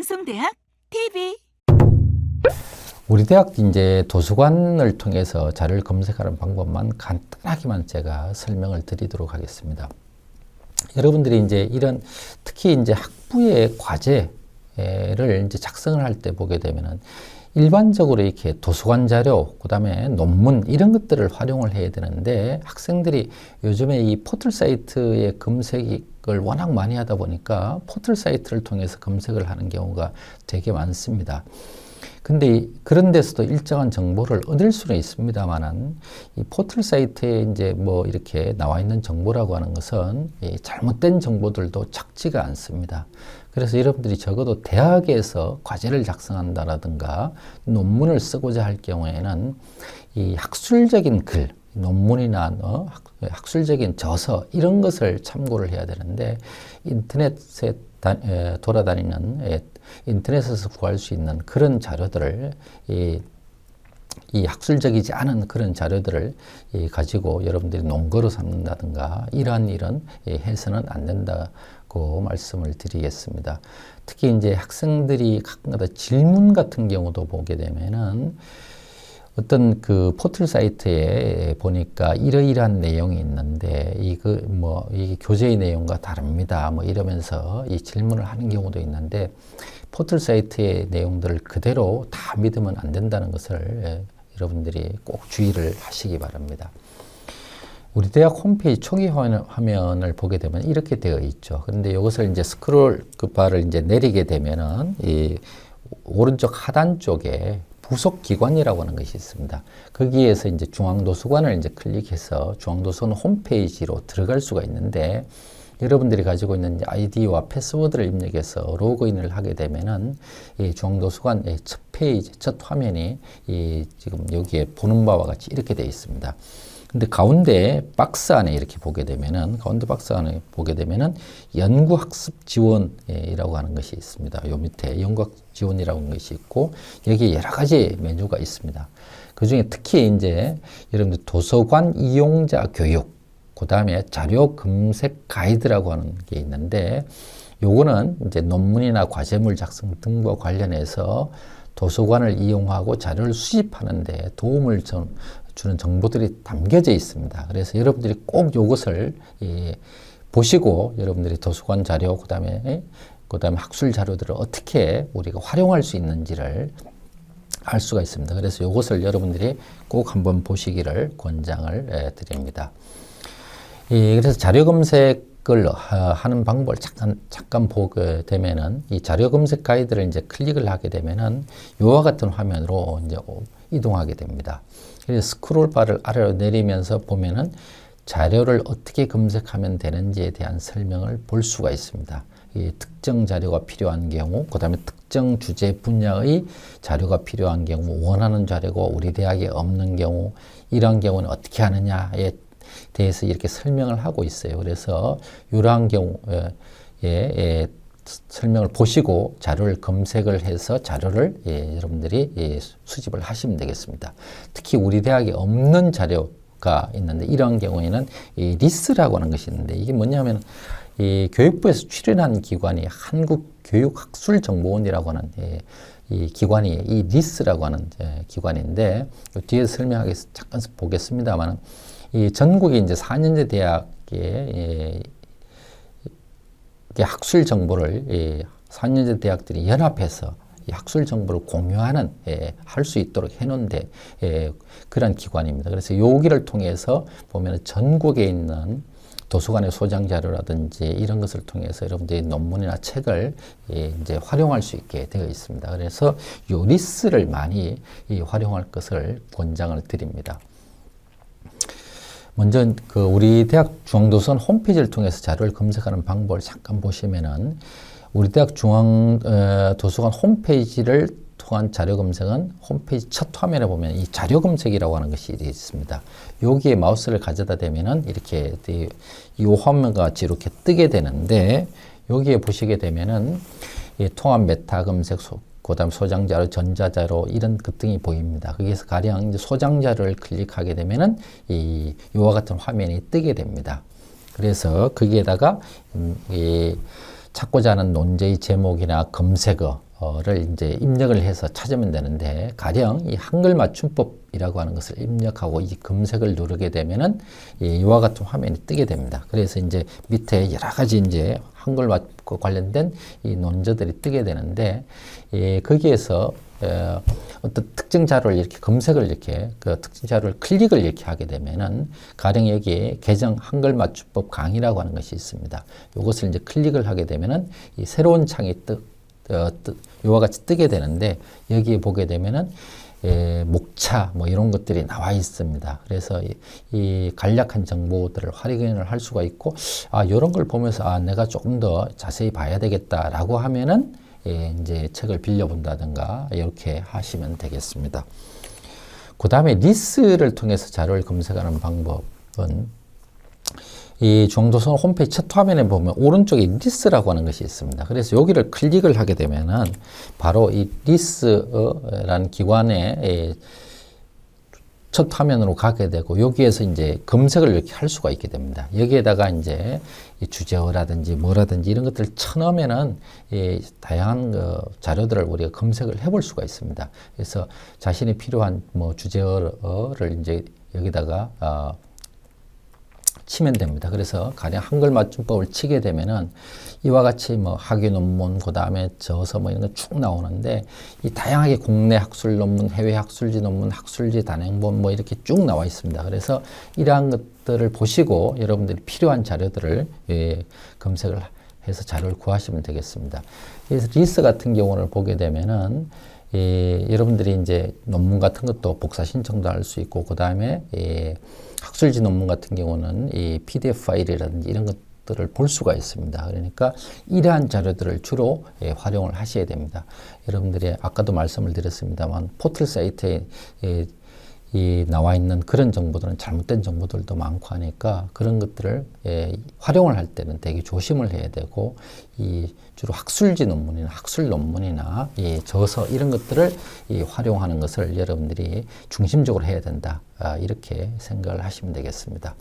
방송대학 TV. 우리 대학 이제 도서관을 통해서 자료를 검색하는 방법만 간단하게만 제가 설명을 드리도록 하겠습니다. 여러분들이 이제 이런 특히 이제 학부의 과제를 이제 작성을 할 때 보게 되면은 일반적으로 이렇게 도서관 자료, 그 다음에 논문 이런 것들을 활용을 해야 되는데 학생들이 요즘에 이 포털 사이트의 검색을 워낙 많이 하다 보니까 포털 사이트를 통해서 검색을 하는 경우가 되게 많습니다. 근데 그런 데서도 일정한 정보를 얻을 수는 있습니다만은 이 포털 사이트에 이제 뭐 이렇게 나와 있는 정보라고 하는 것은 이 잘못된 정보들도 작지가 않습니다. 그래서 여러분들이 적어도 대학에서 과제를 작성한다라든가 논문을 쓰고자 할 경우에는 이 학술적인 글, 논문이나 학술적인 저서 이런 것을 참고를 해야 되는데 인터넷에 돌아다니는 인터넷에서 구할 수 있는 그런 자료들을 이 학술적이지 않은 그런 자료들을 가지고 여러분들이 논거로 삼는다든가 이런 해서는 안 된다고 말씀을 드리겠습니다. 특히 이제 학생들이 가끔가다 질문 같은 경우도 보게 되면은 어떤 그 포털 사이트에 보니까 이러이러한 내용이 있는데 이게 교재의 내용과 다릅니다. 뭐 이러면서 이 질문을 하는 경우도 있는데 포털 사이트의 내용들을 그대로 다 믿으면 안 된다는 것을 여러분들이 꼭 주의를 하시기 바랍니다. 우리 대학 홈페이지 초기 화면을 보게 되면 이렇게 되어 있죠. 그런데 이것을 이제 스크롤 바를 이제 내리게 되면은 이 오른쪽 하단 쪽에 부속 기관이라고 하는 것이 있습니다. 거기에서 이제 중앙도서관을 이제 클릭해서 중앙도서관 홈페이지로 들어갈 수가 있는데 여러분들이 가지고 있는 아이디와 패스워드를 입력해서 로그인을 하게 되면은 이 중앙도서관 첫 페이지, 첫 화면이 지금 여기에 보는 바와 같이 이렇게 되어 있습니다. 근데 가운데 박스 안에 이렇게 보게 되면은 연구학습 지원이라고 하는 것이 있습니다. 요 밑에 연구학습 지원이라고 하는 것이 있고 여기에 여러 가지 메뉴가 있습니다. 그 중에 특히 이제 여러분들 도서관 이용자 교육, 그 다음에 자료 검색 가이드라고 하는 게 있는데 요거는 이제 논문이나 과제물 작성 등과 관련해서 도서관을 이용하고 자료를 수집하는 데 도움을 주는 정보들이 담겨져 있습니다. 그래서 여러분들이 꼭 이것을 보시고 여러분들이 도서관 자료, 그 다음에 학술 자료들을 어떻게 우리가 활용할 수 있는지를 알 수가 있습니다. 그래서 이것을 여러분들이 꼭 한번 보시기를 권장을 드립니다. 그래서 자료 검색을 하는 방법을 잠깐 보게 되면은 이 자료 검색 가이드를 이제 클릭을 하게 되면은 이와 같은 화면으로 이제 이동하게 됩니다. 그래서 스크롤 바를 아래로 내리면서 보면은 자료를 어떻게 검색하면 되는지에 대한 설명을 볼 수가 있습니다. 특정 자료가 필요한 경우, 그 다음에 특정 주제 분야의 자료가 필요한 경우, 원하는 자료가 우리 대학에 없는 경우, 이런 경우는 어떻게 하느냐에 대해서 이렇게 설명을 하고 있어요. 그래서 이러한 경우에 설명을 보시고 자료를 검색을 해서 자료를 여러분들이 수집을 하시면 되겠습니다. 특히 우리 대학에 없는 자료가 있는데 이런 경우에는 이 리스라고 하는 것이 있는데 이게 뭐냐면 이 교육부에서 출연한 기관이 한국교육학술정보원이라고 하는 이 기관이 이 리스라고 하는 기관인데 뒤에서 설명하겠 잠깐 보겠습니다만 이 전국에 이제 4년제 대학에 학술 정보를 4년제 대학들이 연합해서 이 학술 정보를 공유하는 할 수 있도록 해놓은 그런 기관입니다. 그래서 여기를 통해서 보면 전국에 있는 도서관의 소장 자료라든지 이런 것을 통해서 여러분들이 논문이나 책을 이제 활용할 수 있게 되어 있습니다. 그래서 요 리스를 많이 활용할 것을 권장을 드립니다. 먼저 우리 대학 중앙도서관 홈페이지를 통해서 자료를 검색하는 방법을 잠깐 보시면은 우리 대학 중앙도서관 홈페이지를 통한 자료 검색은 홈페이지 첫 화면에 보면 이 자료 검색이라고 하는 것이 있습니다. 여기에 마우스를 가져다 대면은 이렇게 이 화면과 같이 이렇게 뜨게 되는데 여기에 보시게 되면은 이 통합 메타 검색 그 다음 소장자료, 전자자료 이런 것 등이 보입니다. 거기에서 가령 이제 소장자료를 클릭하게 되면은 이와 같은 화면이 뜨게 됩니다. 그래서 거기에다가 찾고자 하는 논제의 제목이나 검색어 를 이제 입력을 해서 찾으면 되는데, 가령 이 한글 맞춤법이라고 하는 것을 입력하고 이 검색을 누르게 되면은 이와 같은 화면이 뜨게 됩니다. 그래서 이제 밑에 여러 가지 이제 한글과 관련된 이 논저들이 뜨게 되는데, 거기에서 어떤 특정 자료를 이렇게 검색을 이렇게 그 특정 자료를 클릭을 이렇게 하게 되면은, 가령 여기에 개정 한글 맞춤법 강의라고 하는 것이 있습니다. 이것을 이제 클릭을 하게 되면은 이 새로운 창이 이와 같이 뜨게 되는데, 여기에 보게 되면은 목차 뭐 이런 것들이 나와 있습니다. 그래서 이 간략한 정보들을 확인을 할 수가 있고, 이런 걸 보면서 내가 조금 더 자세히 봐야 되겠다라고 하면은 이제 책을 빌려본다든가 이렇게 하시면 되겠습니다. 그 다음에 리스를 통해서 자료를 검색하는 방법은, 이 중앙도서관 홈페이지 첫 화면에 보면 오른쪽에 리스라고 하는 것이 있습니다. 그래서 여기를 클릭을 하게 되면은 바로 이 리스라는 기관의 첫 화면으로 가게 되고, 여기에서 이제 검색을 이렇게 할 수가 있게 됩니다. 여기에다가 이제 이 주제어라든지 뭐라든지 이런 것들을 쳐넣으면은 다양한 자료들을 우리가 검색을 해볼 수가 있습니다. 그래서 자신이 필요한 뭐 주제어를 이제 여기다가 치면 됩니다. 그래서 가령 한글 맞춤법을 치게 되면은 이와 같이 뭐 학위 논문, 그 다음에 저서 뭐 이런 거 쭉 나오는데, 이 다양하게 국내 학술 논문, 해외 학술지 논문, 학술지 단행본 뭐 이렇게 쭉 나와 있습니다. 그래서 이러한 것들을 보시고 여러분들이 필요한 자료들을 검색을 해서 자료를 구하시면 되겠습니다. 그래서 리스 같은 경우를 보게 되면은 여러분들이 이제 논문 같은 것도 복사 신청도 할 수 있고, 그 다음에 학술지 논문 같은 경우는 이 PDF 파일이라든지 이런 것들을 볼 수가 있습니다. 그러니까 이러한 자료들을 주로 활용을 하셔야 됩니다. 여러분들이 아까도 말씀을 드렸습니다만, 포털 사이트에 나와 있는 그런 정보들은 잘못된 정보들도 많고 하니까, 그런 것들을 활용을 할 때는 되게 조심을 해야 되고, 이 주로 학술지 논문이나 학술 논문이나 저서 이런 것들을 활용하는 것을 여러분들이 중심적으로 해야 된다, 이렇게 생각을 하시면 되겠습니다.